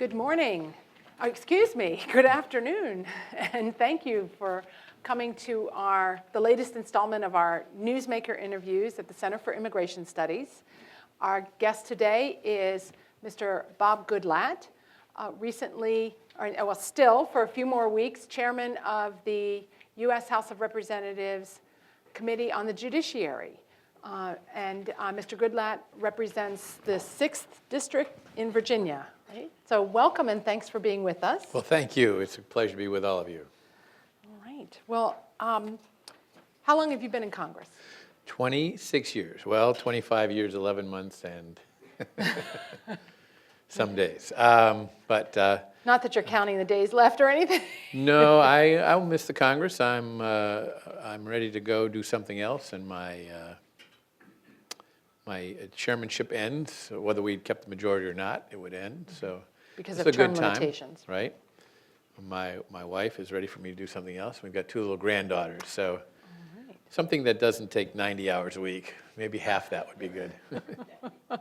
Good morning. Oh, excuse me, good afternoon. And thank you for coming to the latest installment of our Newsmaker interviews at the Center for Immigration Studies. Our guest today is Mr. Bob Goodlatte, still for a few more weeks, chairman of the U.S. House of Representatives Committee on the Judiciary. Mr. Goodlatte represents the 6th District in Virginia. Right? So welcome and thanks for being with us. Well, thank you. It's a pleasure to be with all of you. All right. Well, how long have you been in Congress? 26 years. Well, 25 years, 11 months, and some days. Not that you're counting the days left or anything. No, I'll miss the Congress. I'm ready to go do something else, and my chairmanship ends. Whether we kept the majority or not, it would end. So because it's of a term good time, limitations, right? My wife is ready for me to do something else. We've got 2 little granddaughters, so something that doesn't take 90 hours a week. Maybe half that would be good.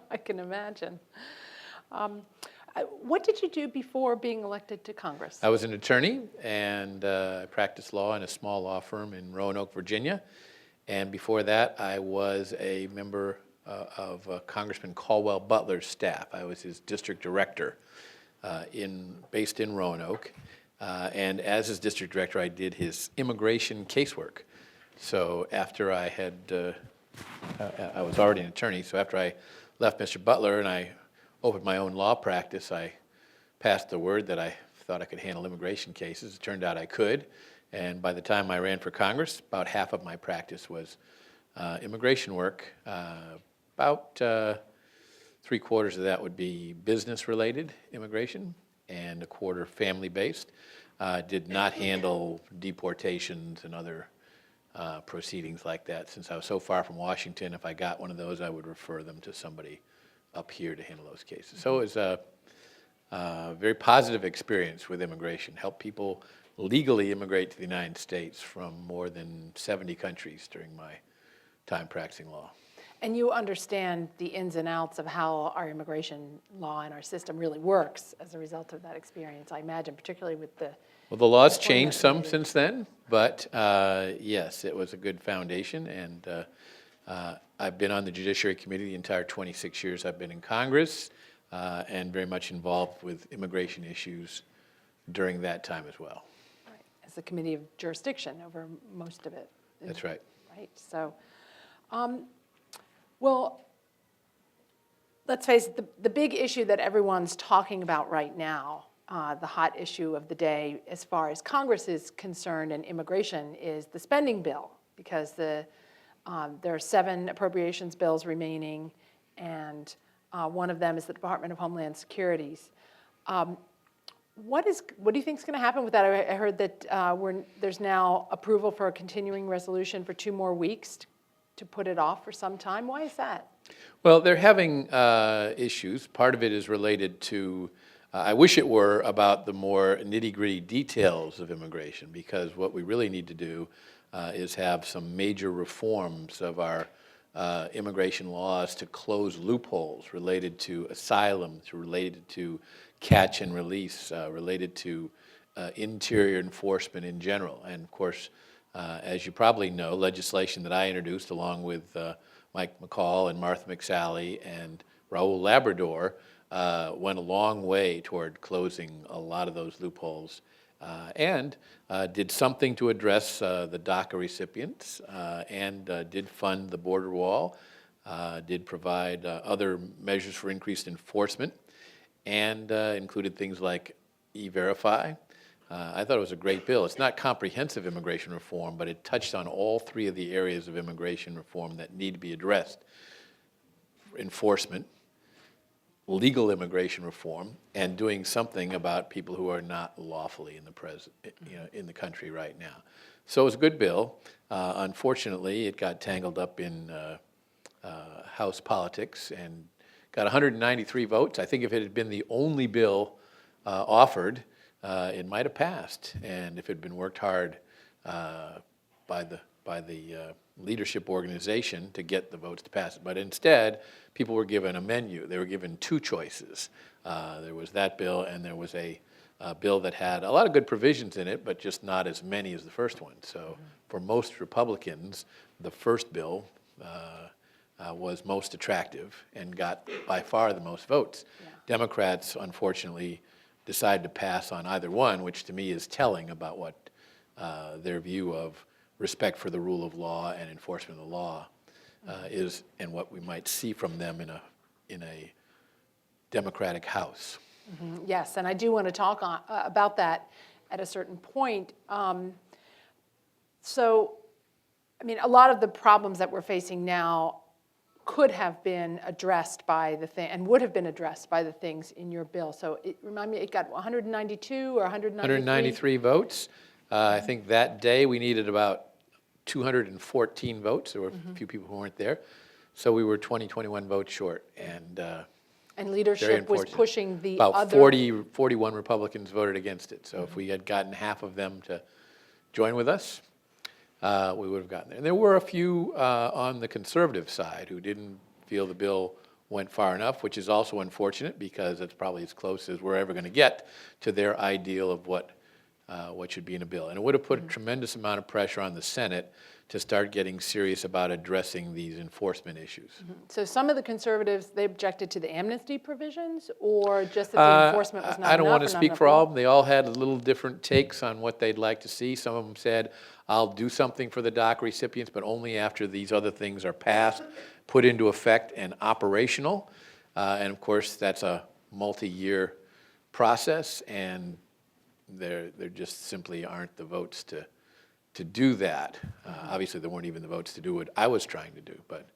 I can imagine. What did you do before being elected to Congress? I was an attorney, and I practiced law in a small law firm in Roanoke, Virginia. And before that, I was a member of Congressman Caldwell Butler's staff. I was his district director based in Roanoke. And as his district director, I did his immigration casework. So after I was already an attorney, so after I left Mr. Butler and I opened my own law practice, I passed the word that I thought I could handle immigration cases. It turned out I could. And by the time I ran for Congress, about half of my practice was immigration work. About 3/4 of that would be business-related immigration, and 1/4 family-based. Did not handle deportations and other proceedings like that. Since I was so far from Washington, if I got one of those, I would refer them to somebody up here to handle those cases. So it was a very positive experience with immigration. Helped people legally immigrate to the United States from more than 70 countries during my time practicing law. And you understand the ins and outs of how our immigration law and our system really works as a result of that experience, I imagine, particularly with the... Well, the law's changed some since then, but yes, it was a good foundation. And I've been on the Judiciary Committee the entire 26 years I've been in Congress, and very much involved with immigration issues during that time as well. Right. As the Committee of Jurisdiction over most of it. That's right. Right. So, well, let's face it, the big issue that everyone's talking about right now, the hot issue of the day as far as Congress is concerned and immigration, is the spending bill, because there are 7 appropriations bills remaining, and one of them is the Department of Homeland Security's. What do you think is going to happen with that? I heard that there's now approval for a continuing resolution for 2 more weeks to put it off for some time. Why is that? Well, they're having issues. Part of it is related to, I wish it were about the more nitty-gritty details of immigration, because what we really need to do is have some major reforms of our immigration laws to close loopholes related to asylum, related to catch and release, related to interior enforcement in general. And of course, as you probably know, legislation that I introduced along with Mike McCall and Martha McSally and Raul Labrador went a long way toward closing a lot of those loopholes, and did something to address the DACA recipients, and did fund the border wall, did provide other measures for increased enforcement, and included things like E-Verify. I thought it was a great bill. It's not comprehensive immigration reform, but it touched on all 3 of the areas of immigration reform that need to be addressed: enforcement, legal immigration reform, and doing something about people who are not lawfully in the country right now. So it was a good bill. Unfortunately, it got tangled up in House politics and got 193 votes. I think if it had been the only bill offered, it might have passed. And if it had been worked hard by by the leadership organization to get the votes to pass it. But instead, people were given a menu. They were given two choices. There was that bill, and there was a bill that had a lot of good provisions in it, but just not as many as the first one. So for most Republicans, the first bill was most attractive and got by far the most votes. Yeah. Democrats, unfortunately, decided to pass on either one, which to me is telling about what their view of respect for the rule of law and enforcement of the law is, and what we might see from them in a Democratic House. Mm-hmm. Yes, and I do want to talk about that at a certain point. So, I mean, a lot of the problems that we're facing now could have been addressed by the thing, and would have been addressed by the things in your bill. So, remind me, it got 192 or 193? 193 votes. I think that day we needed about 214 votes. There were a few people who weren't there. So we were 21 votes short. And leadership was pushing the about other... 41 Republicans voted against it. So if we had gotten half of them to join with us, we would have gotten there. And there were a few on the conservative side who didn't feel the bill went far enough, which is also unfortunate because it's probably as close as we're ever going to get to their ideal of what should be in a bill. And it would have put a tremendous amount of pressure on the Senate to start getting serious about addressing these enforcement issues. So some of the conservatives, they objected to the amnesty provisions, or just that the enforcement was not enough? I don't want to speak for all of them. They all had little different takes on what they'd like to see. Some of them said, I'll do something for the DACA recipients, but only after these other things are passed, put into effect, and operational. And of course, that's a multi-year process, and there just simply aren't the votes to do that. Obviously, there weren't even the votes to do what I was trying to do. But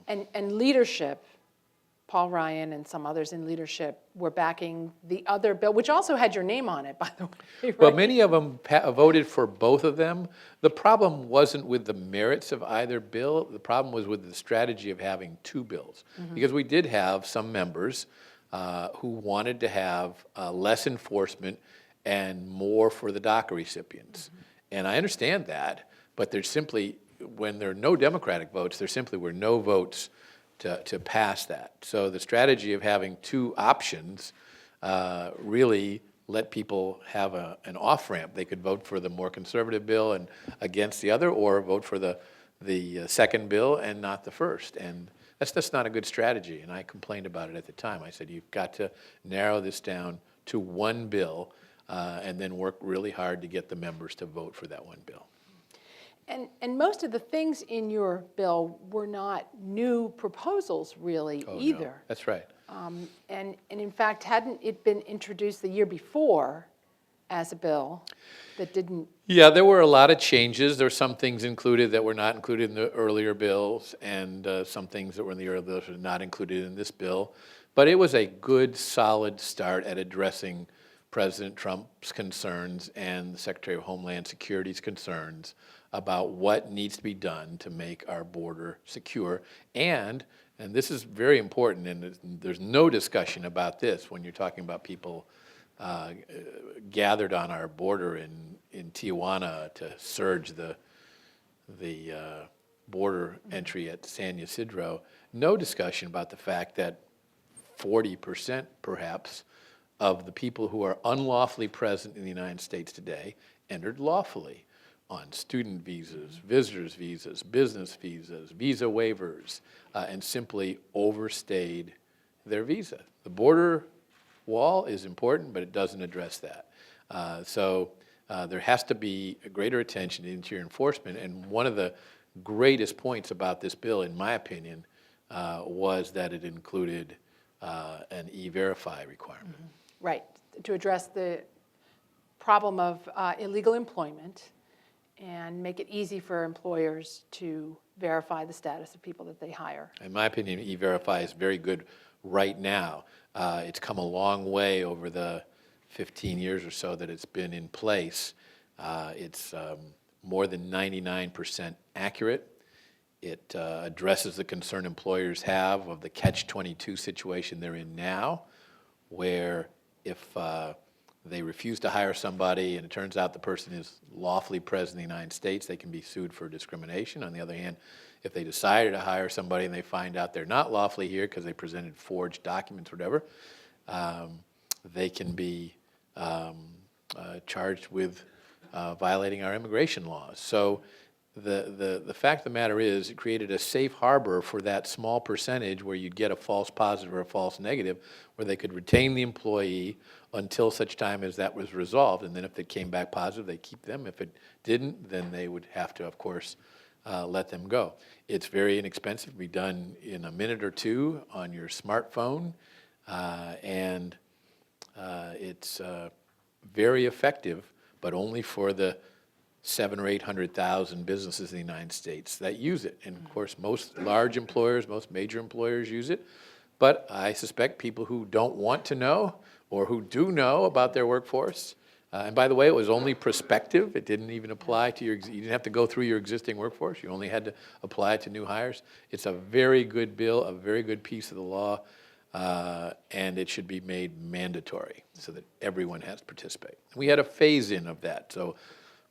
and leadership, Paul Ryan and some others in leadership were backing the other bill, which also had your name on it, by the way. Right? Well, many of them voted for both of them. The problem wasn't with the merits of either bill. The problem was with the strategy of having two bills. Because we did have some members who wanted to have less enforcement and more for the DACA recipients. And I understand that, but there's simply, when there are no Democratic votes, there simply were no votes to pass that. So the strategy of having two options really let people have an off-ramp. They could vote for the more conservative bill and against the other, or vote for the second bill and not the first. And that's just not a good strategy, and I complained about it at the time. I said, you've got to narrow this down to one bill and then work really hard to get the members to vote for that one bill. And most of the things in your bill were not new proposals, really, either. No, that's right. And in fact, hadn't it been introduced the year before as a bill that didn't? Yeah, there were a lot of changes. There were some things included that were not included in the earlier bills, and some things that were in the earlier bills were not included in this bill. But it was a good, solid start at addressing President Trump's concerns and the Secretary of Homeland Security's concerns about what needs to be done to make our border secure. And this is very important, and there's no discussion about this when you're talking about people gathered on our border in Tijuana to surge the border entry at San Ysidro. No discussion about the fact that 40% perhaps of the people who are unlawfully present in the United States today entered lawfully on student visas, visitors visas, business visas, visa waivers, and simply overstayed their visa. The border wall is important, but it doesn't address that. So there has to be a greater attention to interior enforcement, and one of the greatest points about this bill, in my opinion, was that it included an E-Verify requirement. Right, to address the problem of illegal employment and make it easy for employers to verify the status of people that they hire. In my opinion, E-Verify is very good right now. It's come a long way over the 15 years or so that it's been in place. It's more than 99% accurate. It addresses the concern employers have of the catch-22 situation they're in now, where if they refuse to hire somebody and it turns out the person is lawfully present in the United States, they can be sued for discrimination. On the other hand, if they decided to hire somebody and they find out they're not lawfully here because they presented forged documents or whatever, they can be charged with violating our immigration laws. So the fact of the matter is, it created a safe harbor for that small percentage where you'd get a false positive or a false negative, where they could retain the employee until such time as that was resolved. And then if it came back positive, they keep them. If it didn't, then they would have to, of course, let them go. It's very inexpensive to be done in a minute or two on your smartphone, and it's very effective, but only for the 700,000 or 800,000 businesses in the United States that use it. And of course, most large employers, most major employers use it. But I suspect people who don't want to know or who do know about their workforce, and by the way, it was only prospective. It didn't even apply to you didn't have to go through your existing workforce. You only had to apply it to new hires. It's a very good bill, a very good piece of the law, and it should be made mandatory so that everyone has to participate. We had a phase-in of that. So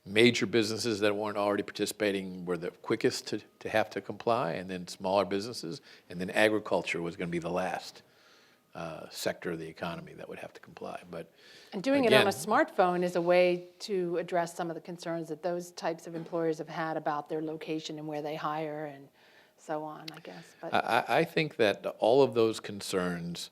major businesses that weren't already participating were the quickest to have to comply, and then smaller businesses, and then agriculture was going to be the last sector of the economy that would have to comply. But And doing it on a smartphone is a way to address some of the concerns that those types of employers have had about their location and where they hire and so on, I guess. But I think that all of those concerns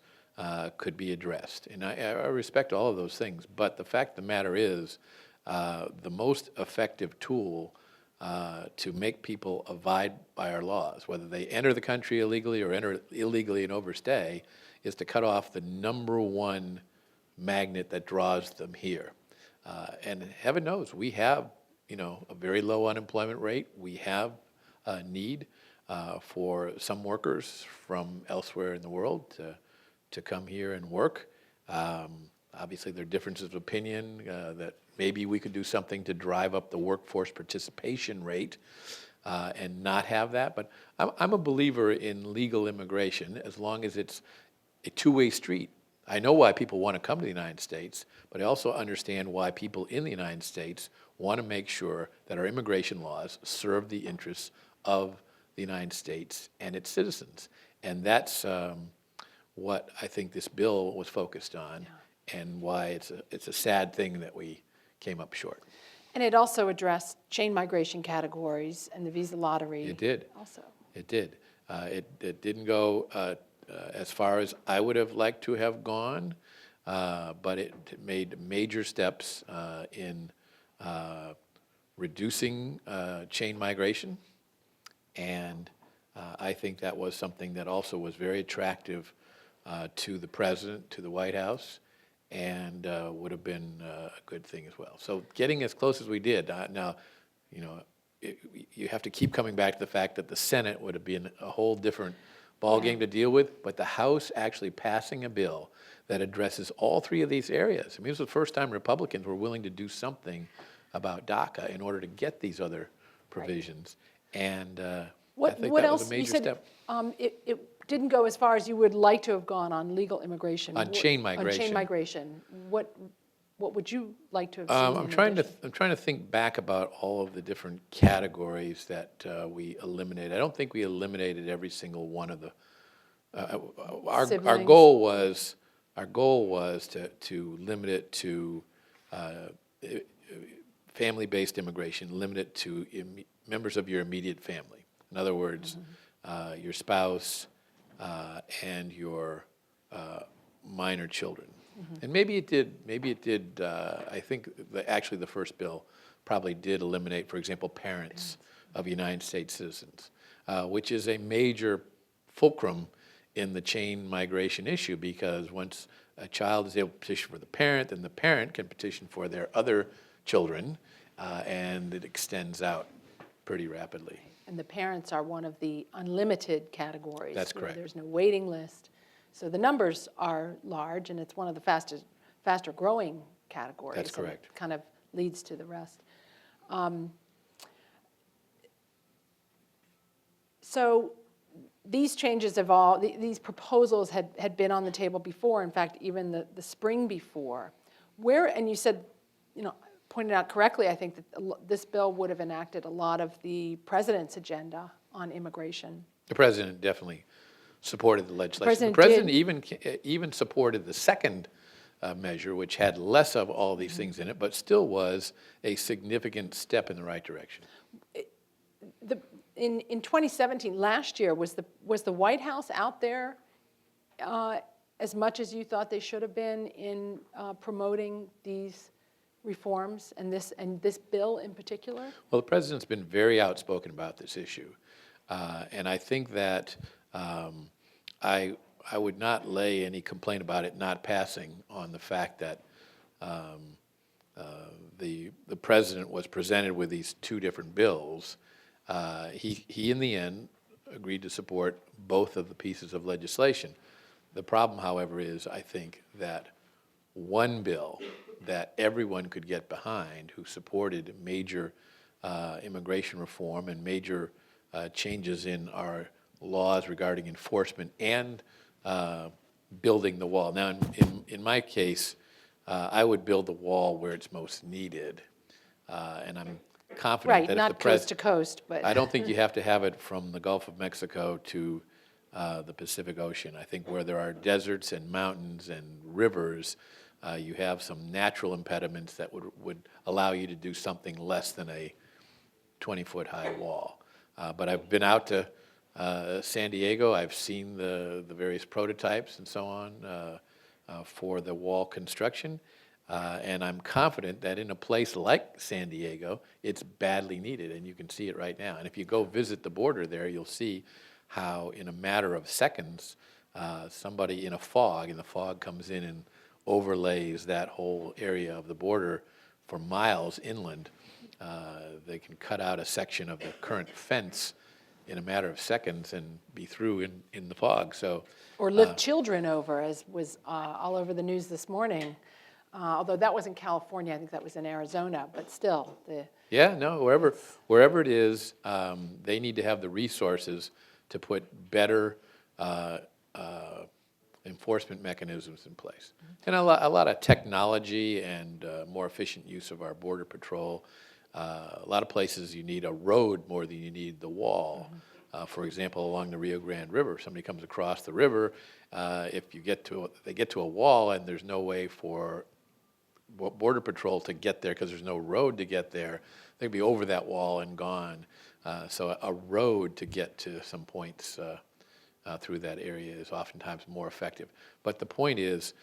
could be addressed, and I respect all of those things. But the fact of the matter is, the most effective tool to make people abide by our laws, whether they enter the country illegally or enter illegally and overstay, is to cut off the number one magnet that draws them here. And heaven knows, we have, a very low unemployment rate. We have a need for some workers from elsewhere in the world to come here and work. Obviously, there are differences of opinion that maybe we could do something to drive up the workforce participation rate and not have that. But I'm a believer in legal immigration as long as it's a two-way street. I know why people want to come to the United States, but I also understand why people in the United States want to make sure that our immigration laws serve the interests of the United States and its citizens. And that's what I think this bill was focused on, and why it's a sad thing that we came up short. And it also addressed chain migration categories and the visa lottery. It did. Also. It did. It didn't go as far as I would have liked to have gone, but it made major steps in reducing chain migration, and I think that was something that also was very attractive to the president, to the White House, and would have been a good thing as well. So getting as close as we did, now, you have to keep coming back to the fact that the Senate would have been a whole different ballgame to deal with, but the House actually passing a bill that addresses all three of these areas. I mean, it was the first time Republicans were willing to do something about DACA in order to get these other provisions, and I think that was a major step. It didn't go as far as you would like to have gone on legal immigration. On chain migration. On chain migration. What would you like to have seen? I'm trying to think back about all of the different categories that we eliminated. I don't think we eliminated every single one of the. Our goal was to limit it to family-based immigration, limit it to members of your immediate family. In other words, your spouse and your minor children. And maybe it did, I think actually the first bill probably did eliminate, for example, parents of United States citizens, which is a major fulcrum in the chain migration issue, because once a child is able to petition for the parent, then the parent can petition for their other children, and it extends out pretty rapidly. And the parents are one of the unlimited categories. That's correct. There's no waiting list. So the numbers are large, and it's one of the faster growing categories. That's correct. And it kind of leads to the rest. So these changes have these proposals had been on the table before. In fact, even the spring before. and you said, pointed out correctly, I think that this bill would have enacted a lot of the president's agenda on immigration. The president definitely supported the legislation. The president president even supported the second measure, which had less of all these things in it, but still was a significant step in the right direction. In 2017, last year, was the White House out there as much as you thought they should have been in promoting these reforms and this bill in particular? Well, the president's been very outspoken about this issue, and I think that I would not lay any complaint about it not passing on the fact that the president was presented with these two different bills. He in the end agreed to support both of the pieces of legislation. The problem, however, is I think that one bill that everyone could get behind, who supported major immigration reform and major changes in our laws regarding enforcement and building the wall. Now, in my case, I would build the wall where it's most needed, and I'm confident that not if the coast to coast, but I don't think you have to have it from the Gulf of Mexico to the Pacific Ocean. I think where there are deserts and mountains and rivers, you have some natural impediments that would allow you to do something less than a 20-foot high wall. But I've been out to San Diego. I've seen the various prototypes and so on for the wall construction. And I'm confident that in a place like San Diego, it's badly needed, and you can see it right now. And if you go visit the border there, you'll see how in a matter of seconds, somebody in a fog, and the fog comes in and overlays that whole area of the border for miles inland. They can cut out a section of the current fence in a matter of seconds and be through in the fog. So, or lift children over, as was all over the news this morning. Although that was in California, I think that was in Arizona, but still. Yeah, no, wherever it is, they need to have the resources to put better enforcement mechanisms in place. And a lot of technology and more efficient use of our border patrol. A lot of places you need a road more than you need the wall. For example, along the Rio Grande River, somebody comes across the river. If they get to a wall and there's no way for Border Patrol to get there because there's no road to get there, they'd be over that wall and gone. So a road to get to some points through that area is oftentimes more effective. But the point is,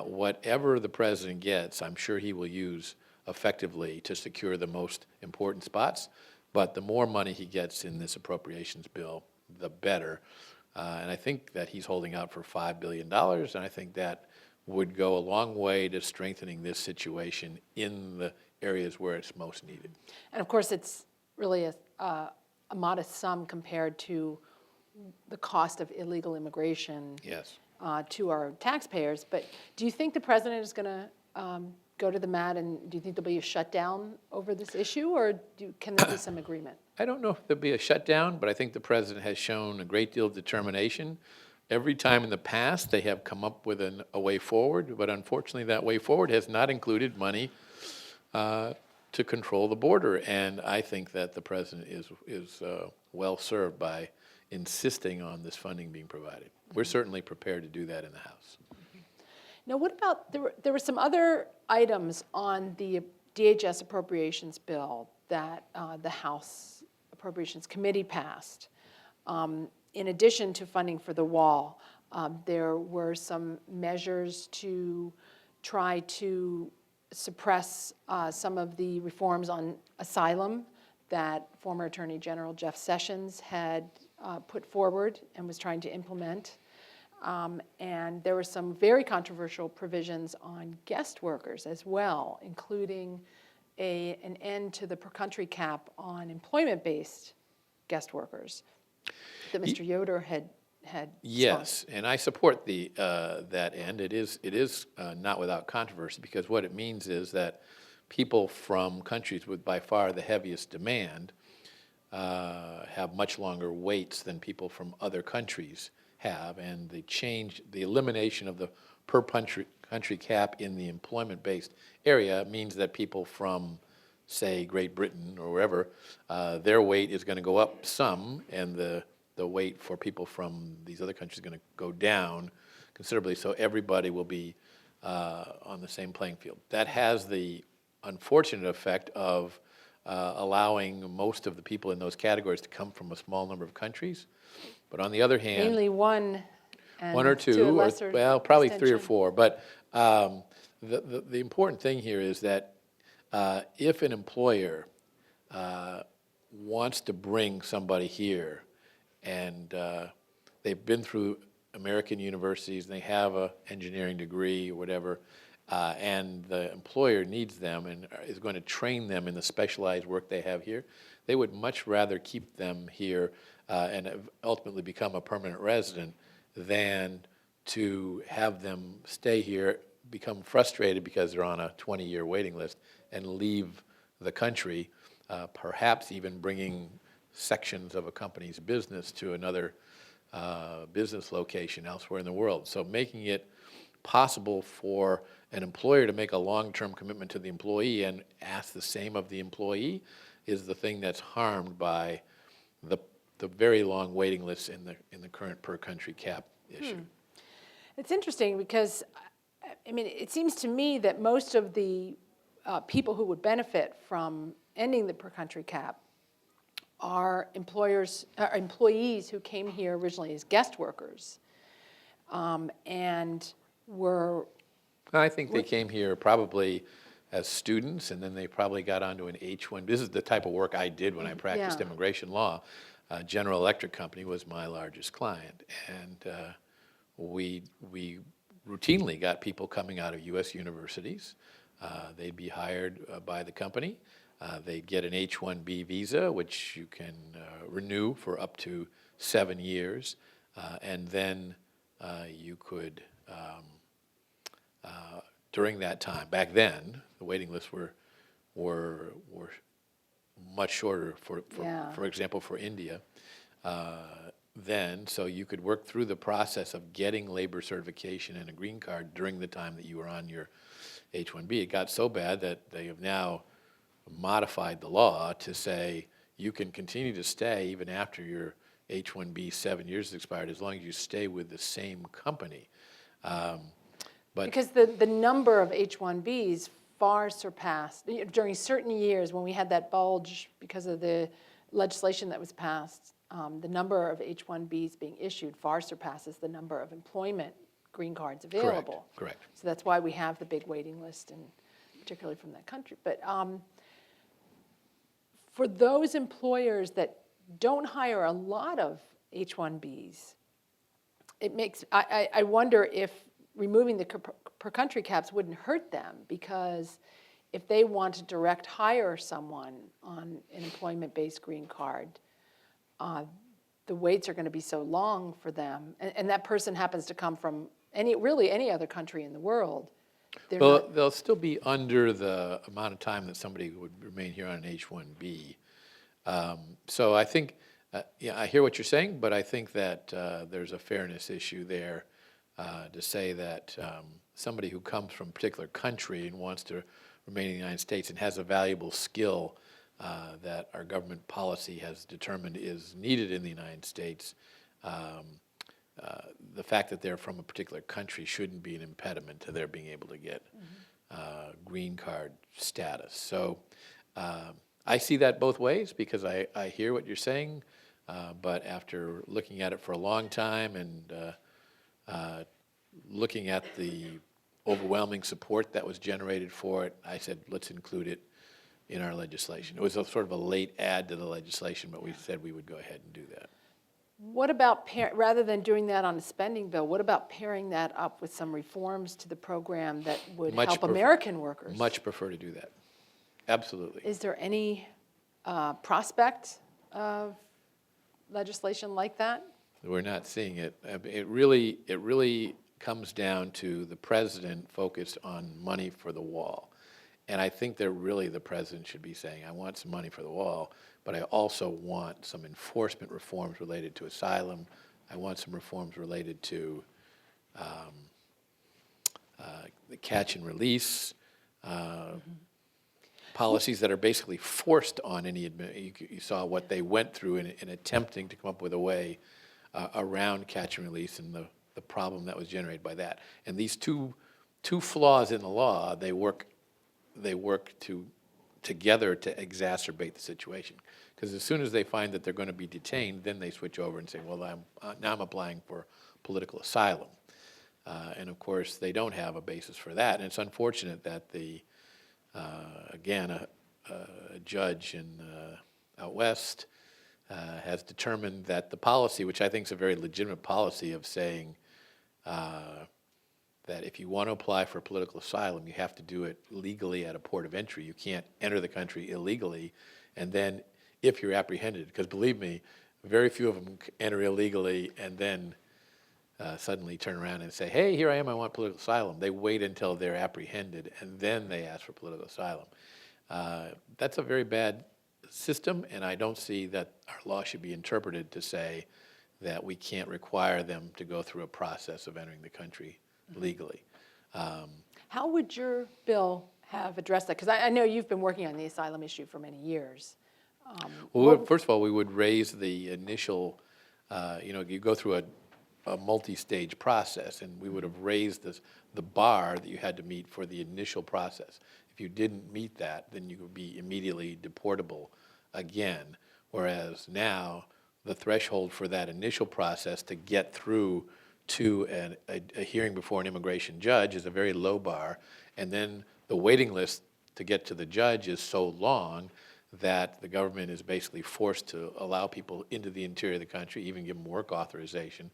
whatever the president gets, I'm sure he will use effectively to secure the most important spots. But the more money he gets in this appropriations bill, the better. And I think that he's holding out for $5 billion, and I think that would go a long way to strengthening this situation in the areas where it's most needed. And of course, it's really a modest sum compared to the cost of illegal immigration. Yes. To our taxpayers. But do you think the president is going to go to the mat, and do you think there'll be a shutdown over this issue, or can there be some agreement? I don't know if there'll be a shutdown, but I think the president has shown a great deal of determination. Every time in the past, they have come up with a way forward, but unfortunately that way forward has not included money to control the border. And I think that the president is well served by insisting on this funding being provided. We're certainly prepared to do that in the House. Now, what about, there were some other items on the DHS appropriations bill that the House Appropriations Committee passed. In addition to funding for the wall, there were some measures to try to suppress some of the reforms on asylum that former Attorney General Jeff Sessions had put forward and was trying to implement. And there were some very controversial provisions on guest workers as well, including an end to the per-country cap on employment-based guest workers that Mr. Yoder had Yes, sponsored. and I support that end. It is not without controversy, because what it means is that people from countries with by far the heaviest demand have much longer waits than people from other countries have, and the elimination of the per country cap in the employment-based area means that people from, say, Great Britain or wherever, their weight is going to go up some, and the weight for people from these other countries is going to go down considerably, so everybody will be on the same playing field. That has the unfortunate effect of allowing most of the people in those categories to come from a small number of countries. But on the other hand, Mainly one, and one or to a two, or lesser well, probably 3 or extension. 4. But the important thing here is that if an employer wants to bring somebody here, and they've been through American universities, and they have an engineering degree or whatever, and the employer needs them and is going to train them in the specialized work they have here, they would much rather keep them here and ultimately become a permanent resident than to have them stay here, become frustrated because they're on a 20-year waiting list, and leave the country, perhaps even bringing sections of a company's business to another business location elsewhere in the world. So making it possible for an employer to make a long-term commitment to the employee and ask the same of the employee is the thing that's harmed by the very long waiting lists in the current per-country cap issue. It's interesting because, I mean, it seems to me that most of the people who would benefit from ending the per-country cap are employees who came here originally as guest workers and were... I think they came here probably as students, and then they probably got onto an H-1. This is the type of work I did when I practiced immigration law. General Electric Company was my largest client, and we routinely got people coming out of U.S. universities. They'd be hired by the company. They'd get an H-1B visa, which you can renew for up to 7 years, and then you could, during that time, back then, the waiting lists were much shorter, for example, for India. Then, so you could work through the process of getting labor certification and a green card during the time that you were on your H-1B. It got so bad that they have now modified the law to say you can continue to stay even after your H-1B 7 years has expired as long as you stay with the same company. But because the number of H-1Bs far surpassed, during certain years when we had that bulge because of the legislation that was passed, the number of H-1Bs being issued far surpasses the number of employment green cards available. Correct. So that's why we have the big waiting list, and particularly from that country. But for those employers that don't hire a lot of H-1Bs, it makes, I wonder if removing the per country caps wouldn't hurt them, because if they want to direct hire someone on an employment-based green card, the waits are going to be so long for them, and that person happens to come from any other country in the world. They'll still be under the amount of time that somebody would remain here on an H-1B. So I think, I hear what you're saying, but I think that there's a fairness issue there to say that somebody who comes from a particular country and wants to remain in the United States and has a valuable skill that our government policy has determined is needed in the United States, the fact that they're from a particular country shouldn't be an impediment to their being able to get green card status. So I see that both ways, because I hear what you're saying, but after looking at it for a long time and looking at the overwhelming support that was generated for it, I said, let's include it in our legislation. It was a sort of a late add to the legislation, but we said we would go ahead and do that. What about, rather than doing that on a spending bill, what about pairing that up with some reforms to the program that would help American workers? Much prefer to do that. Absolutely. Is there any prospect of legislation like that? We're not seeing it. It really comes down to the president focused on money for the wall. And I think that really the president should be saying, I want some money for the wall, but I also want some enforcement reforms related to asylum. I want some reforms related to the catch and release, policies that are basically forced on any you saw what they went through in attempting to come up with a way around catch and release and the problem that was generated by that. And these two flaws in the law, they work together to exacerbate the situation. Because as soon as they find that they're going to be detained, then they switch over and say, well, now I'm applying for political asylum. And of course, they don't have a basis for that. And it's unfortunate that again, a judge out west has determined that the policy, which I think is a very legitimate policy of saying that if you want to apply for political asylum, you have to do it legally at a port of entry. You can't enter the country illegally, and then if you're apprehended, because believe me, very few of them enter illegally and then suddenly turn around and say, hey, here I am, I want political asylum. They wait until they're apprehended, and then they ask for political asylum. That's a very bad system, and I don't see that our law should be interpreted to say that we can't require them to go through a process of entering the country legally. How would your bill have addressed that? Because I know you've been working on the asylum issue for many years. Well, first of all, we would raise the initial, you go through a multi-stage process, and we would have raised the bar that you had to meet for the initial process. If you didn't meet that, then you would be immediately deportable again, whereas now the threshold for that initial process to get through to a hearing before an immigration judge is a very low bar, and then the waiting list to get to the judge is so long that the government is basically forced to allow people into the interior of the country, even give them work authorization,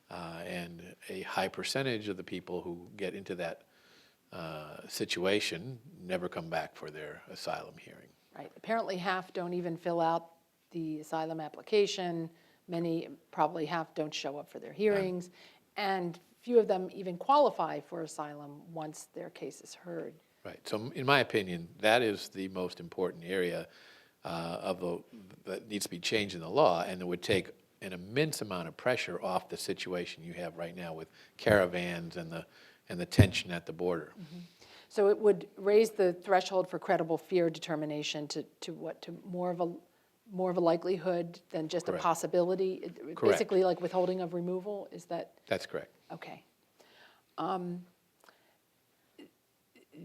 and a high percentage of the people who get into that situation never come back for their asylum hearing. Right. Apparently half don't even fill out the asylum application. Many, probably half, don't show up for their hearings. And few of them even qualify for asylum once their case is heard. Right. So in my opinion, that is the most important area that needs to be changed in the law, and it would take an immense amount of pressure off the situation you have right now with caravans and the tension at the border. Mm-hmm. So it would raise the threshold for credible fear determination to more of a likelihood than just Correct. A possibility. Correct. Basically like withholding of removal. Is that? That's correct. Okay.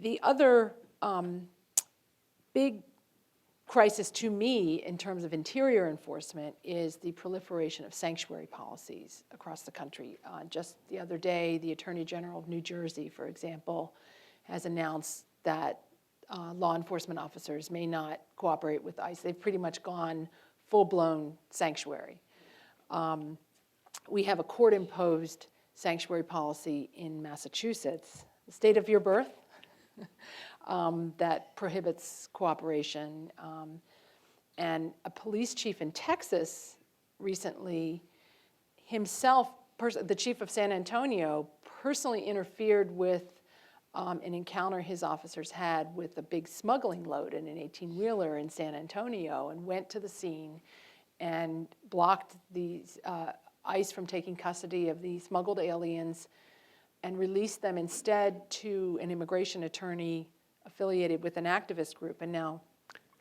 The other big crisis to me in terms of interior enforcement is the proliferation of sanctuary policies across the country. Just the other day, the Attorney General of New Jersey, for example, has announced that law enforcement officers may not cooperate with ICE. They've pretty much gone full-blown sanctuary. We have a court-imposed sanctuary policy in Massachusetts, the state of your birth, that prohibits cooperation. And a police chief in Texas recently himself, the chief of San Antonio, personally interfered with an encounter his officers had with a big smuggling load in an 18-wheeler in San Antonio, and went to the scene and blocked these ICE from taking custody of the smuggled aliens and released them instead to an immigration attorney affiliated with an activist group. And now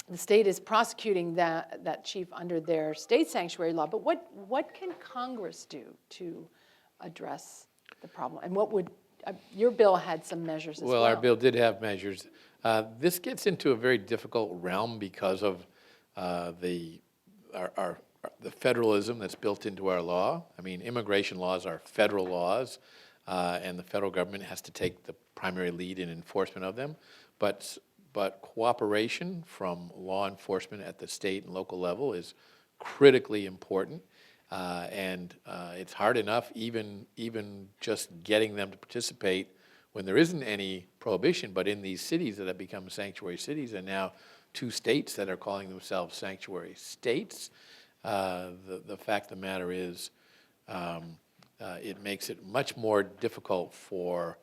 the state is prosecuting that chief under their state sanctuary law. But what can Congress do to address the problem? And what would your bill had some measures as well? Well, our bill did have measures. This gets into a very difficult realm because of the federalism that's built into our law. I mean, immigration laws are federal laws, and the federal government has to take the primary lead in enforcement of them. But cooperation from law enforcement at the state and local level is critically important. And it's hard enough even just getting them to participate when there isn't any prohibition, but in these cities that have become sanctuary cities, and now 2 states that are calling themselves sanctuary states, the fact of the matter is it makes it much more difficult for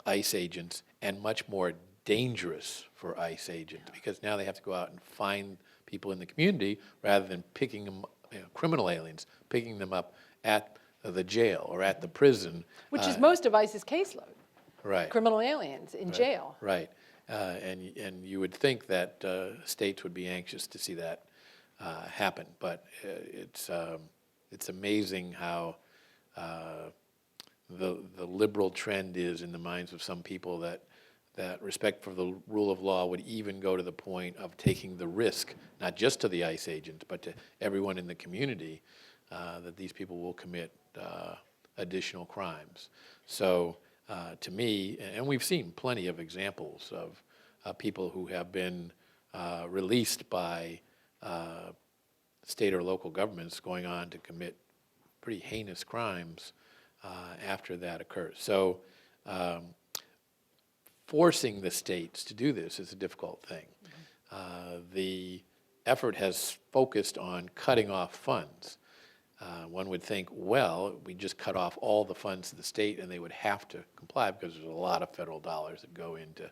ICE agents and much more dangerous for ICE agents, because now they have to go out and find people in the community rather than picking them, criminal aliens, picking them up at the jail or at the prison. Which is most of ICE's caseload, Right. criminal aliens in jail. Right. And you would think that states would be anxious to see that happen, but it's amazing how the liberal trend is in the minds of some people that respect for the rule of law would even go to the point of taking the risk, not just to the ICE agents, but to everyone in the community, that these people will commit additional crimes. So to me, and we've seen plenty of examples of people who have been released by state or local governments going on to commit pretty heinous crimes after that occurs. So forcing the states to do this is a difficult thing. The effort has focused on cutting off funds. One would think, well, we just cut off all the funds to the state and they would have to comply because there's a lot of federal dollars that go into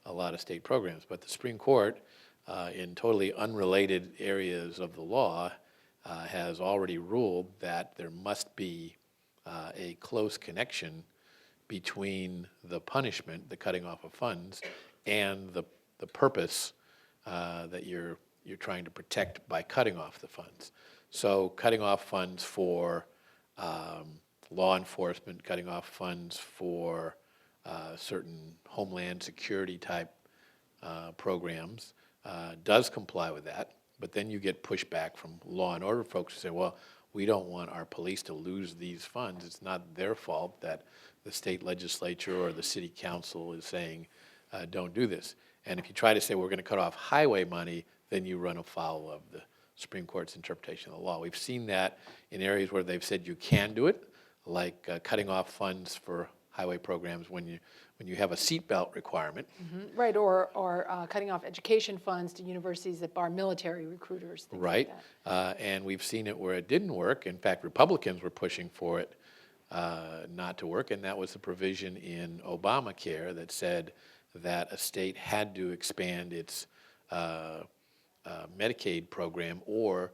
a lot of state programs. But the Supreme Court, in totally unrelated areas of the law, has already ruled that there must be a close connection between the punishment, the cutting off of funds, and the purpose that you're trying to protect by cutting off the funds. So cutting off funds for law enforcement, cutting off funds for certain homeland security type programs does comply with that, but then you get pushback from law and order folks who say, well, we don't want our police to lose these funds. It's not their fault that the state legislature or the city council is saying, don't do this. And if you try to say we're going to cut off highway money, then you run afoul of the Supreme Court's interpretation of the law. We've seen that in areas where they've said you can do it, like cutting off funds for highway programs when you have a seatbelt requirement. Mm-hmm. Right, or cutting off education funds to universities that bar military recruiters. Things Right, like that. and we've seen it where it didn't work. In fact, Republicans were pushing for it not to work, and that was the provision in Obamacare that said that a state had to expand its Medicaid program, or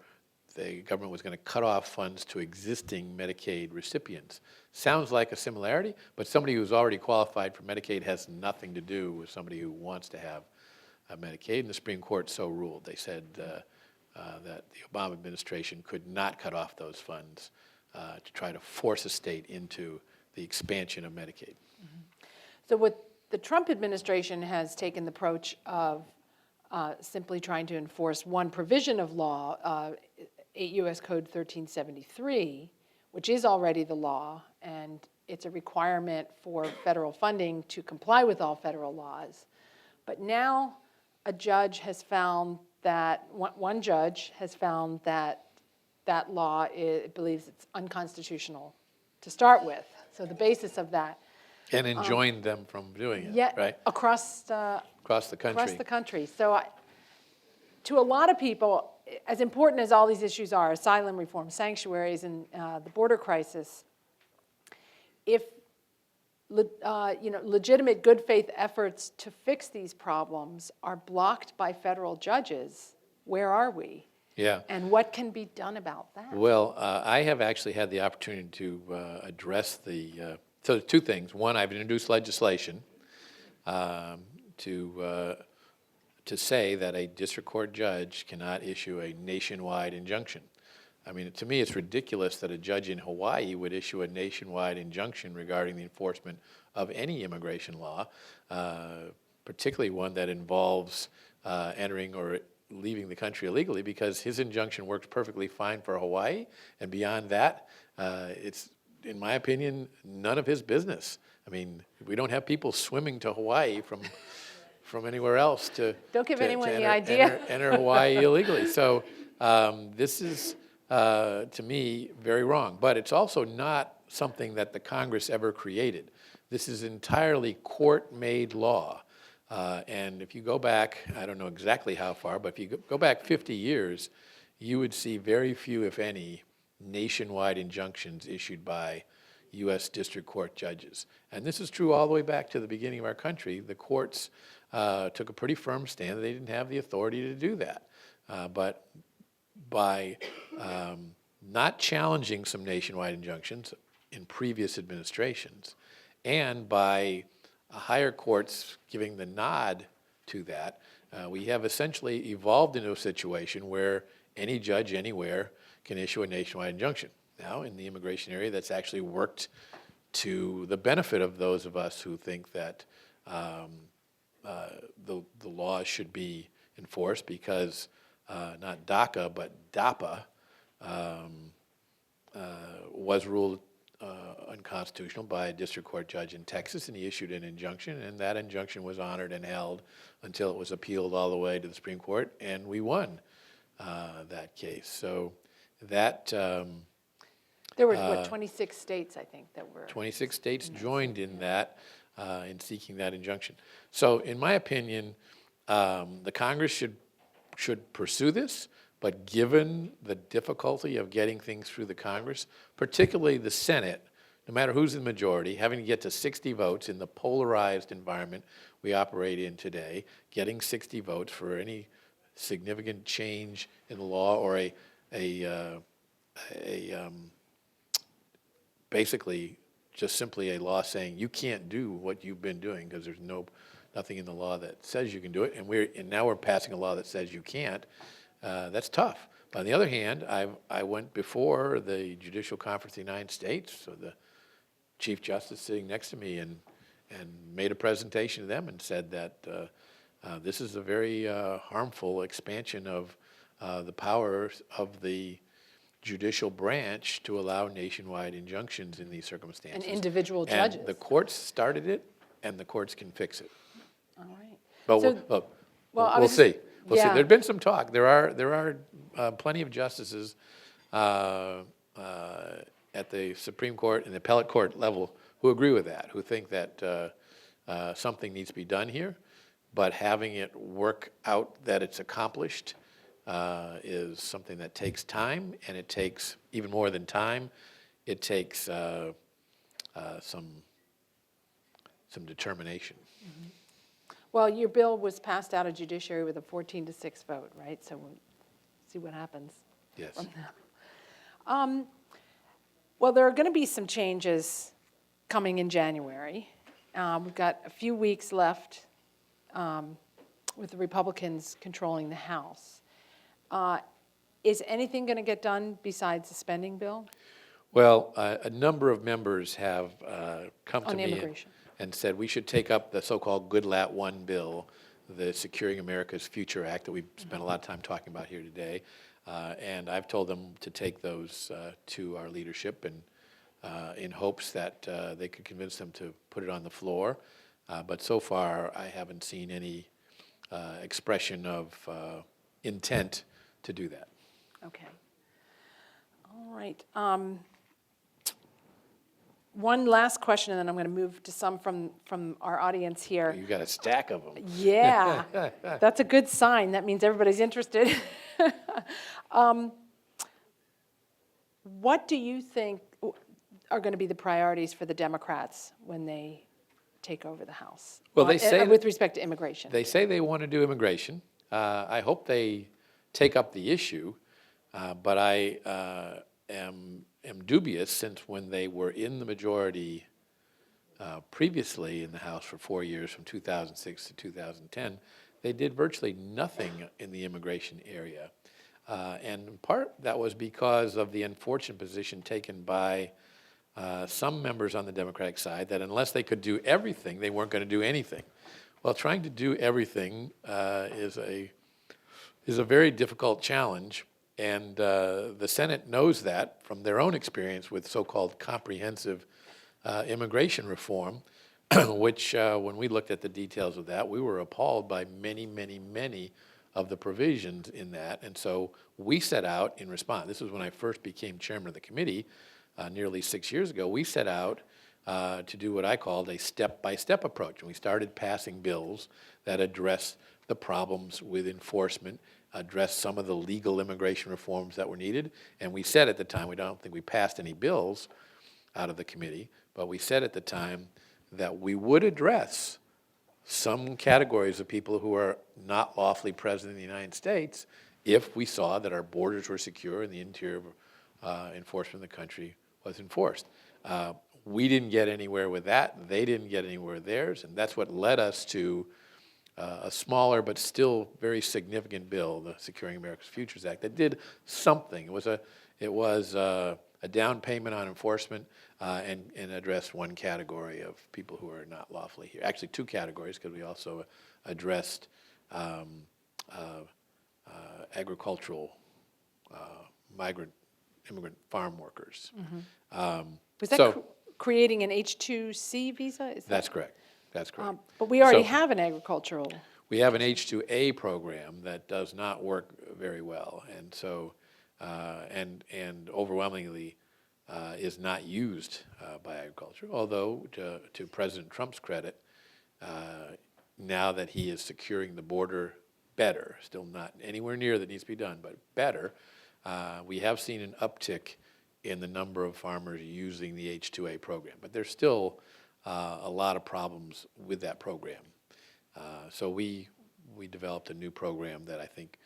the government was going to cut off funds to existing Medicaid recipients. Sounds like a similarity, but somebody who's already qualified for Medicaid has nothing to do with somebody who wants to have Medicaid, and the Supreme Court so ruled. They said that the Obama administration could not cut off those funds to try to force a state into the expansion of Medicaid. Mm-hmm. So what the Trump administration has taken the approach of simply trying to enforce one provision of law, 8 U.S. Code 1373, which is already the law, and it's a requirement for federal funding to comply with all federal laws. But now a judge has found that, one judge has found that that law believes it's unconstitutional to start with. So the basis of that. And enjoined them from doing it, Yeah, right? across the country. Across the country. So to a lot of people, as important as all these issues are, asylum reform, sanctuaries, and the border crisis, if legitimate good faith efforts to fix these problems are blocked by federal judges, where are we? Yeah. And what can be done about that? Well, I have actually had the opportunity to address so two things. One, I've introduced legislation to say that a district court judge cannot issue a nationwide injunction. I mean, to me, it's ridiculous that a judge in Hawaii would issue a nationwide injunction regarding the enforcement of any immigration law, particularly one that involves entering or leaving the country illegally, because his injunction works perfectly fine for Hawaii, and beyond that, it's, in my opinion, none of his business. I mean, we don't have people swimming to Hawaii from anywhere else to Don't give anyone enter, the idea. enter Hawaii illegally. So this is, to me, very wrong. But it's also not something that the Congress ever created. This is entirely court-made law. And if you go back, I don't know exactly how far, but if you go back 50 years, you would see very few, if any, nationwide injunctions issued by U.S. district court judges. And this is true all the way back to the beginning of our country. The courts took a pretty firm stand that they didn't have the authority to do that. But by not challenging some nationwide injunctions in previous administrations, and by higher courts giving the nod to that, we have essentially evolved into a situation where any judge anywhere can issue a nationwide injunction. Now, in the immigration area, that's actually worked to the benefit of those of us who think that the laws should be enforced because not DACA, but DAPA was ruled unconstitutional by a district court judge in Texas, and he issued an injunction, and that injunction was honored and held until it was appealed all the way to the Supreme Court, and we won that case. So that... there were, 26 states, I think, that were... 26 states joined in that, in seeking that injunction. So in my opinion, the Congress should pursue this, but given the difficulty of getting things through the Congress, particularly the Senate, no matter who's in the majority, having to get to 60 votes in the polarized environment we operate in today, getting 60 votes for any significant change in the law or basically just simply a law saying you can't do what you've been doing because there's nothing in the law that says you can do it, and now we're passing a law that says you can't. That's tough. But on the other hand, I went before the Judicial Conference of the United States, so the Chief Justice sitting next to me, and made a presentation to them and said that this is a very harmful expansion of the powers of the judicial branch to allow nationwide injunctions in these circumstances. And individual judges. And the courts started it, and the courts can fix it. All right. But So- we'll see. We'll see. Yeah. There's been some talk. There are plenty of justices at the Supreme Court and the appellate court level who agree with that, who think that something needs to be done here, but having it work out that it's accomplished is something that takes time, and it takes, even more than time, it takes some determination. Mm-hmm. Well, your bill was passed out of judiciary with a 14-6 vote, right? So we'll see what happens. Yes. From that. Well, there are going to be some changes coming in January. We've got a few weeks left with the Republicans controlling the House. Is anything going to get done besides the spending bill? Well, a number of members have come to On me immigration. and said we should take up the so-called Goodlatte 1 bill, the Securing America's Future Act that we've spent a lot of time talking about here today. And I've told them to take those to our leadership and in hopes that they could convince them to put it on the floor. But so far, I haven't seen any expression of intent to do that. Okay. All right. One last question, and then I'm going to move to some from our audience here. You got a stack of them. Yeah, that's a good sign. That means everybody's interested. What do you think are going to be the priorities for the Democrats when they take over the House? Well, they say with respect to immigration. They say they want to do immigration. I hope they take up the issue, but I am dubious, since when they were in the majority previously in the House for 4 years, from 2006 to 2010, they did virtually nothing in the immigration area. And in part, that was because of the unfortunate position taken by some members on the Democratic side that unless they could do everything, they weren't going to do anything. Well, trying to do everything is a very difficult challenge, and the Senate knows that from their own experience with so-called comprehensive immigration reform, which when we looked at the details of that, we were appalled by many, many, many of the provisions in that. And so we set out in response. This was when I first became chairman of the committee nearly 6 years ago. We set out to do what I called a step-by-step approach. And we started passing bills that address the problems with enforcement, address some of the legal immigration reforms that were needed. And we said at the time, we don't think we passed any bills out of the committee, but we said at the time that we would address some categories of people who are not lawfully present in the United States if we saw that our borders were secure and the interior enforcement in the country was enforced. We didn't get anywhere with that. They didn't get anywhere with theirs, and that's what led us to a smaller but still very significant bill, the Securing America's Futures Act, that did something. It was a down payment on enforcement and addressed one category of people who are not lawfully here. Actually, two categories, because we also addressed agricultural migrant, immigrant farm workers. Was that so creating an H-2C visa? Is that's correct. That's correct. but we already So- have an agricultural. We have an H-2A program that does not work very well, and so and overwhelmingly is not used by agriculture. Although, to President Trump's credit, now that he is securing the border better, still not anywhere near that needs to be done, but better, we have seen an uptick in the number of farmers using the H-2A program. But there's still a lot of problems with that program. So we developed a new program that I think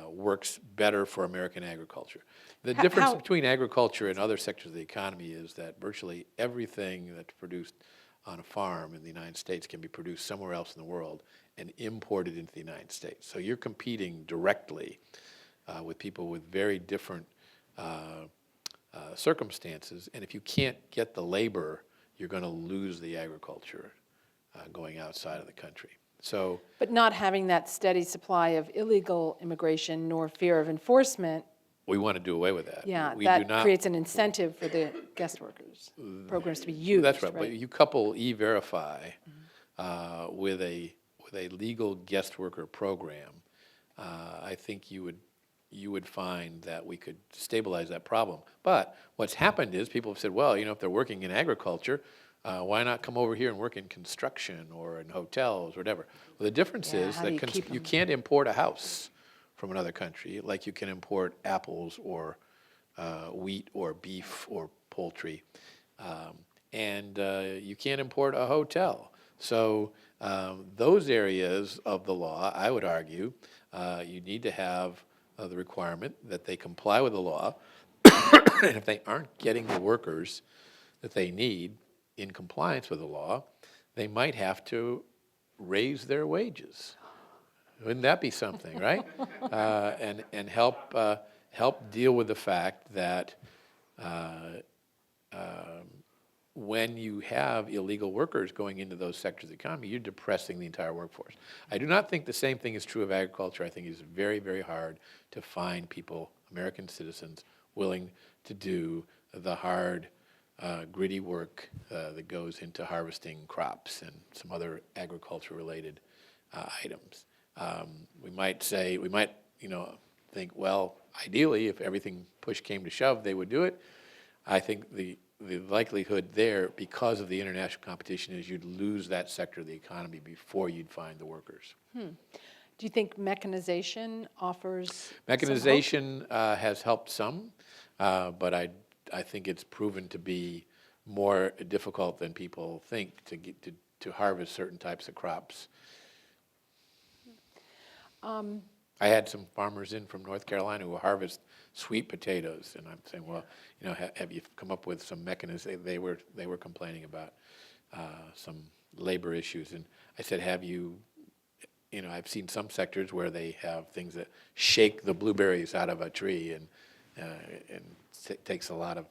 works better for American agriculture. The difference between agriculture and other sectors of the economy is that virtually everything that's produced on a farm in the United States can be produced somewhere else in the world and imported into the United States. So you're competing directly with people with very different circumstances, and if you can't get the labor, you're going to lose the agriculture going outside of the country. So, But not having that steady supply of illegal immigration nor fear of enforcement, we want to do away with that. yeah, We do that not, creates an incentive for the guest workers programs to be used. that's right. But you couple E-Verify with a legal guest worker program, I think you would find that we could stabilize that problem. But what's happened is people have said, well, if they're working in agriculture, why not come over here and work in construction or in hotels or whatever? Well, the difference is how do that you keep you them? can't import a house from another country like you can import apples or wheat or beef or poultry. And you can't import a hotel. So those areas of the law, I would argue, you need to have the requirement that they comply with the law. And if they aren't getting the workers that they need in compliance with the law, they might have to raise their wages. Wouldn't that be something, right? And help deal with the fact that when you have illegal workers going into those sectors of the economy, you're depressing the entire workforce. I do not think the same thing is true of agriculture. I think it's very, very hard to find people, American citizens, willing to do the hard, gritty work that goes into harvesting crops and some other agriculture-related items. We might think, well, ideally, if everything push came to shove, they would do it. I think the likelihood there, because of the international competition, is you'd lose that sector of the economy before you'd find the workers. Do you think mechanization offers some hope? Mechanization has helped some, but I think it's proven to be more difficult than people think to harvest certain types of crops. I had some farmers in from North Carolina who harvest sweet potatoes, and I'm saying, well, have you come up with some mechanism? They were complaining about some labor issues, and I said, have you? I've seen some sectors where they have things that shake the blueberries out of a tree, and it takes a lot of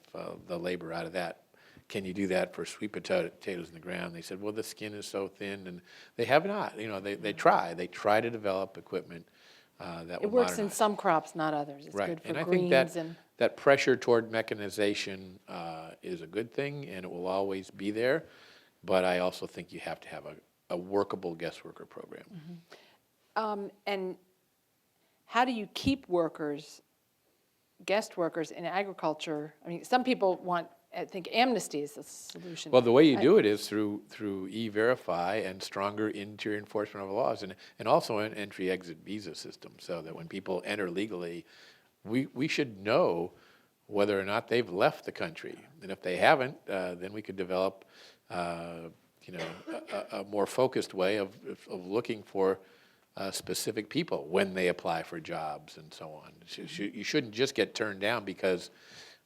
the labor out of that. Can you do that for sweet potatoes in the ground? They said, well, the skin is so thin, and they have not. They try to develop equipment that will It works in modernize. some crops, not others. It's Right, good for and I greens think and that pressure toward mechanization is a good thing, and it will always be there. But I also think you have to have a workable guest worker program. and how do you keep guest workers in agriculture? I mean, some people I think amnesty is the solution. Well, the way you do it is through E-Verify and stronger interior enforcement of laws, and also an entry-exit visa system, so that when people enter legally, we should know whether or not they've left the country. And if they haven't, then we could develop a more focused way of looking for specific people when they apply for jobs and so on. You shouldn't just get turned down because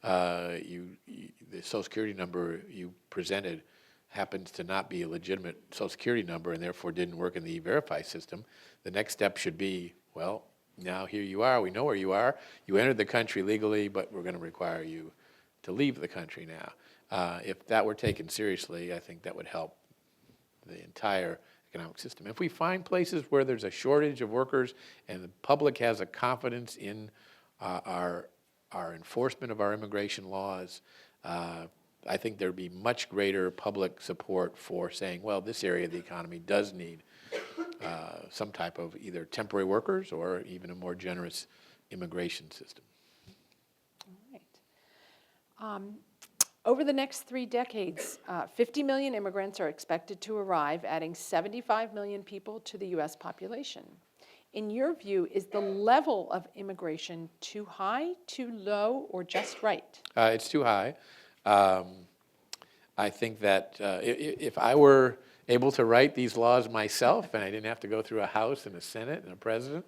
the Social Security number you presented happens to not be a legitimate Social Security number and therefore didn't work in the E-Verify system, the next step should be, well, now here you are, we know where you are, you entered the country legally, but we're going to require you to leave the country now. If that were taken seriously, I think that would help the entire economic system. If we find places where there's a shortage of workers and the public has a confidence in our enforcement of our immigration laws, I think there'd be much greater public support for saying, well, this area of the economy does need some type of either temporary workers or even a more generous immigration system. All right. Over the next 3 decades, 50 million immigrants are expected to arrive, adding 75 million people to the U.S. population. In your view, is the level of immigration too high, too low, or just right? It's too high. I think that if I were able to write these laws myself and I didn't have to go through a House and a Senate and a President,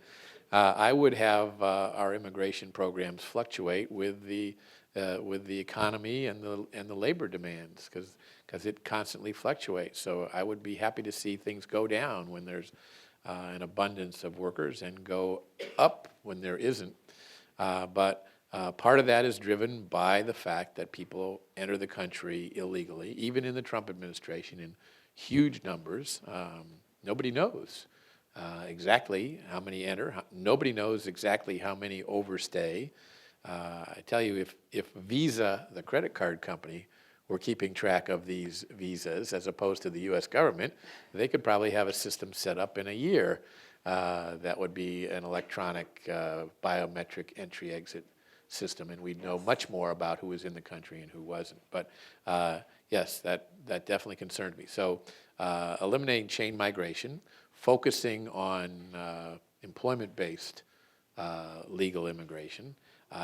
I would have our immigration programs fluctuate with the economy and the labor demands because it constantly fluctuates. So I would be happy to see things go down when there's an abundance of workers and go up when there isn't. But part of that is driven by the fact that people enter the country illegally, even in the Trump administration, in huge numbers. Nobody knows exactly how many enter. Nobody knows exactly how many overstay. I tell you, if Visa, the credit card company, were keeping track of these visas as opposed to the U.S. government, they could probably have a system set up in a year that would be an electronic biometric entry-exit system, and we'd know much more about who was in the country and who wasn't. But yes, that definitely concerned me. So eliminating chain migration, focusing on employment-based legal immigration,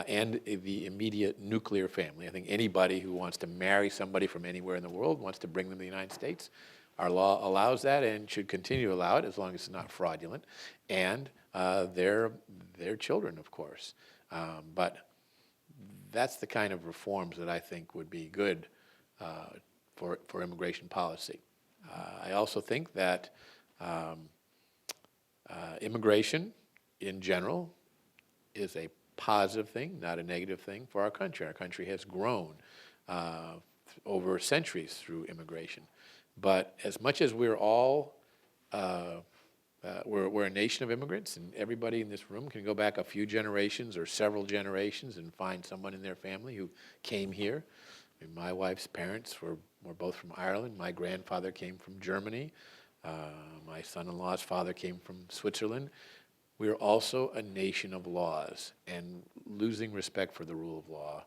and the immediate nuclear family. I think anybody who wants to marry somebody from anywhere in the world wants to bring them to the United States. Our law allows that and should continue to allow it as long as it's not fraudulent. And their children, of course. But that's the kind of reforms that I think would be good for immigration policy. I also think that immigration in general is a positive thing, not a negative thing for our country. Our country has grown over centuries through immigration. But as much as we're all, we're a nation of immigrants, and everybody in this room can go back a few generations or several generations and find someone in their family who came here. I mean, my wife's parents were both from Ireland. My grandfather came from Germany. My son-in-law's father came from Switzerland. We're also a nation of laws, and losing respect for the rule of law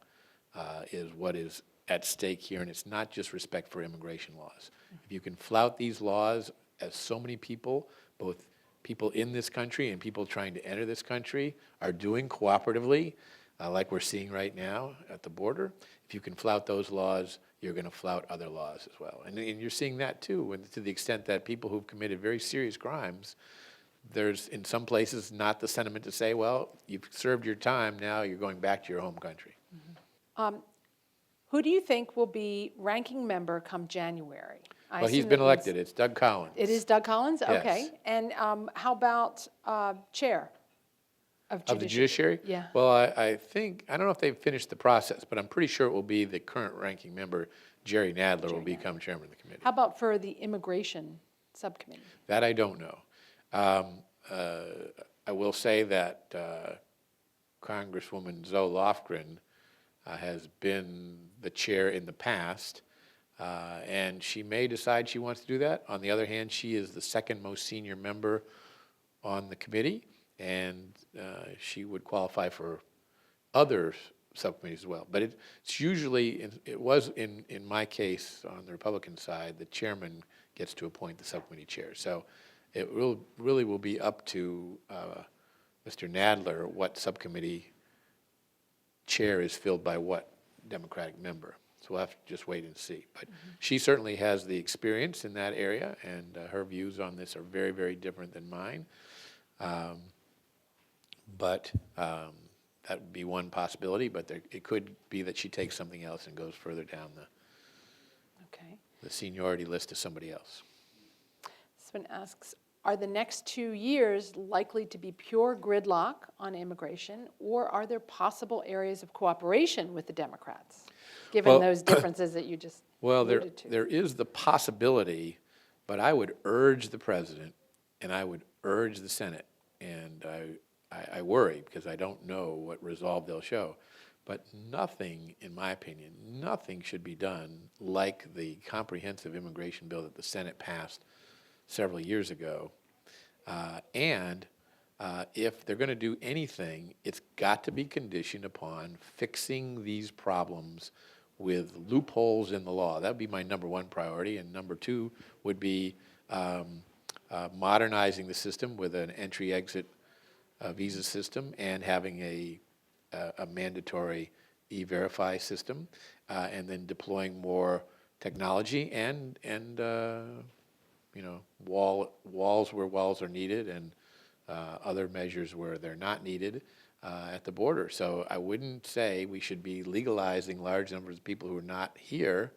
is what is at stake here, and it's not just respect for immigration laws. If you can flout these laws, as so many people, both people in this country and people trying to enter this country, are doing cooperatively, like we're seeing right now at the border, if you can flout those laws, you're going to flout other laws as well. And you're seeing that too, and to the extent that people who've committed very serious crimes, there's in some places not the sentiment to say, well, you've served your time, now you're going back to your home country. Mm-hmm. Who do you think will be ranking member come January? Well, he's been elected. It's Doug Collins. It is Doug Collins? Yes. Okay. And how about chair of Judiciary? Of the Judiciary? Yeah. Well, I think, I don't know if they've finished the process, but I'm pretty sure it will be the current ranking member, Jerry Nadler, will become chairman of the committee. How about for the immigration subcommittee? That I don't know. I will say that Congresswoman Zoe Lofgren has been the chair in the past, and she may decide she wants to do that. On the other hand, she is the second most senior member on the committee, and she would qualify for other subcommittees as well. But it's usually, it was in my case on the Republican side, the chairman gets to appoint the subcommittee chair. So it really will be up to Mr. Nadler what subcommittee chair is filled by what Democratic member. So we'll have to just wait and see. But she certainly has the experience in that area, and her views on this are very, very different than mine. But that would be one possibility, but it could be that she takes something else and goes further down the seniority list to somebody else. This one asks, are the next 2 years likely to be pure gridlock on immigration, or are there possible areas of cooperation with the Democrats, given those differences that you just alluded to? There is the possibility, but I would urge the president and I would urge the Senate, and I worry because I don't know what resolve they'll show. But nothing, in my opinion, nothing should be done like the comprehensive immigration bill that the Senate passed several years ago. If they're going to do anything, it's got to be conditioned upon fixing these problems with loopholes in the law. That would be my number one priority. And number two would be modernizing the system with an entry-exit visa system and having a mandatory E-Verify system, and then deploying more technology and walls where walls are needed, and other measures where they're not needed at the border. So I wouldn't say we should be legalizing large numbers of people who are not here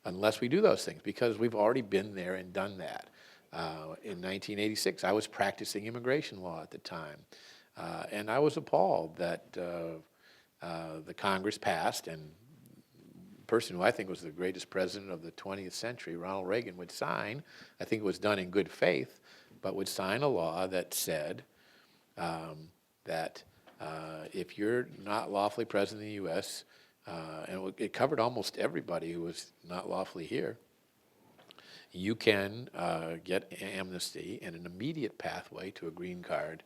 unless we do those things, because we've already been there and done that. In 1986, I was practicing immigration law at the time, and I was appalled that the Congress passed, and the person who I think was the greatest president of the 20th century, Ronald Reagan, would sign, I think it was done in good faith, but would sign a law that said that if you're not lawfully present in the U.S., and it covered almost everybody who was not lawfully here, you can get amnesty and an immediate pathway to a green card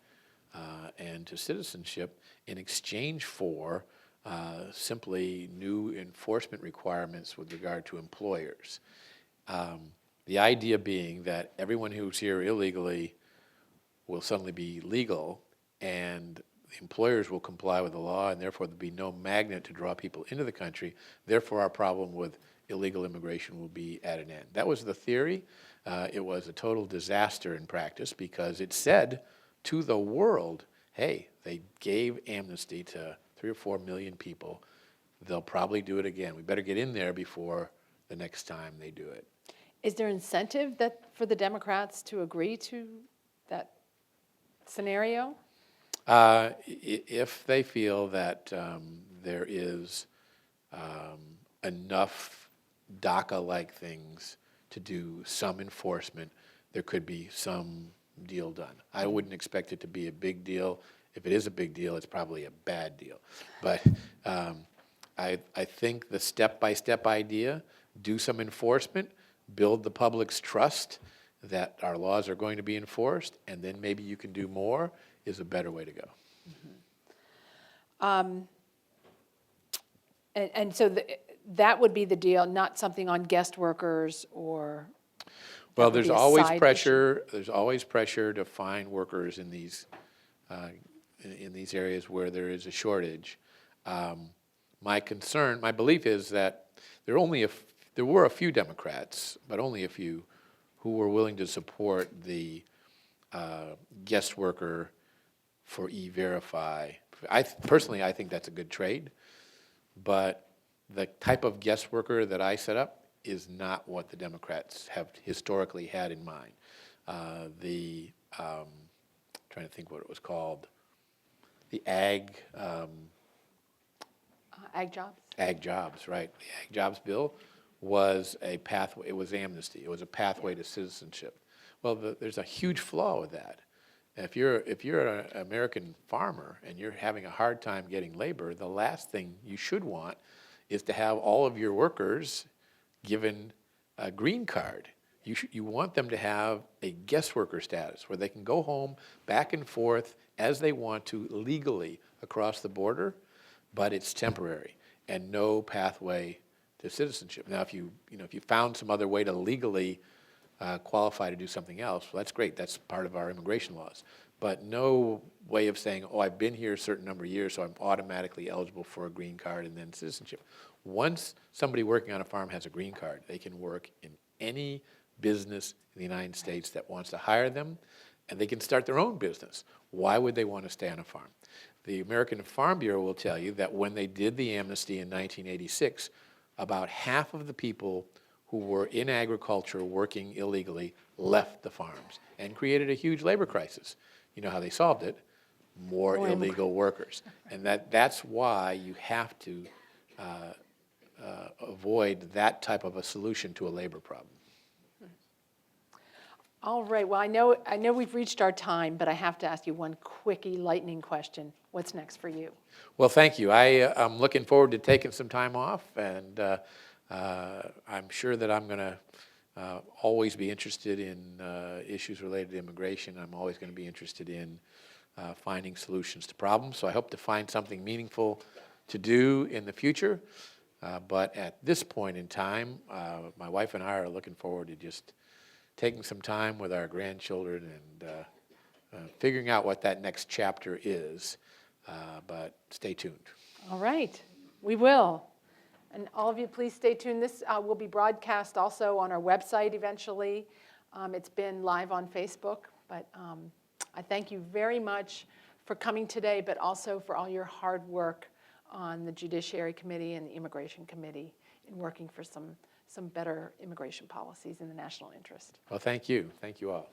and to citizenship in exchange for simply new enforcement requirements with regard to employers. The idea being that everyone who's here illegally will suddenly be legal, and the employers will comply with the law, and therefore there'll be no magnet to draw people into the country. Therefore, our problem with illegal immigration will be at an end. That was the theory. It was a total disaster in practice, because it said to the world, hey, they gave amnesty to 3 or 4 million people. They'll probably do it again. We better get in there before the next time they do it. Is there incentive for the Democrats to agree to that scenario? If they feel that there is enough DACA-like things to do some enforcement, there could be some deal done. I wouldn't expect it to be a big deal. If it is a big deal, it's probably a bad deal. But I think the step-by-step idea, do some enforcement, build the public's trust that our laws are going to be enforced, and then maybe you can do more, is a better way to go. Mm-hmm. And so that would be the deal, not something on guest workers or... Well, there's always pressure. There's always pressure to find workers in these areas where there is a shortage. My belief is that there were a few Democrats, but only a few, who were willing to support the guest worker for E-Verify. Personally, I think that's a good trade, but the type of guest worker that I set up is not what the Democrats have historically had in mind. Trying to think what it was called, the ag jobs? Ag jobs, right. The ag jobs bill was a pathway, it was amnesty, it was a pathway to citizenship. Well, there's a huge flaw with that. If you're an American farmer and you're having a hard time getting labor, the last thing you should want is to have all of your workers given a green card. You want them to have a guest worker status where they can go home back and forth as they want to legally across the border, but it's temporary and no pathway to citizenship. Now, if you found some other way to legally qualify to do something else, well, that's great. That's part of our immigration laws. But no way of saying, oh, I've been here a certain number of years, so I'm automatically eligible for a green card and then citizenship. Once somebody working on a farm has a green card, they can work in any business in the United States that wants to hire them, and they can start their own business. Why would they want to stay on a farm? The American Farm Bureau will tell you that when they did the amnesty in 1986, about half of the people who were in agriculture working illegally left the farms and created a huge labor crisis. You know how they solved it? More illegal workers. And that's why you have to avoid that type of a solution to a labor problem. All right, well, I know we've reached our time, but I have to ask you one quickie lightning question. What's next for you? Well, thank you. I'm looking forward to taking some time off, and I'm sure that I'm going to always be interested in issues related to immigration. I'm always going to be interested in finding solutions to problems. So I hope to find something meaningful to do in the future. But at this point in time, my wife and I are looking forward to just taking some time with our grandchildren and figuring out what that next chapter is. But stay tuned. All right, we will. And all of you, please stay tuned. This will be broadcast also on our website eventually. It's been live on Facebook, but I thank you very much for coming today, but also for all your hard work on the Judiciary Committee and the Immigration Committee in working for some better immigration policies in the national interest. Well, thank you. Thank you all.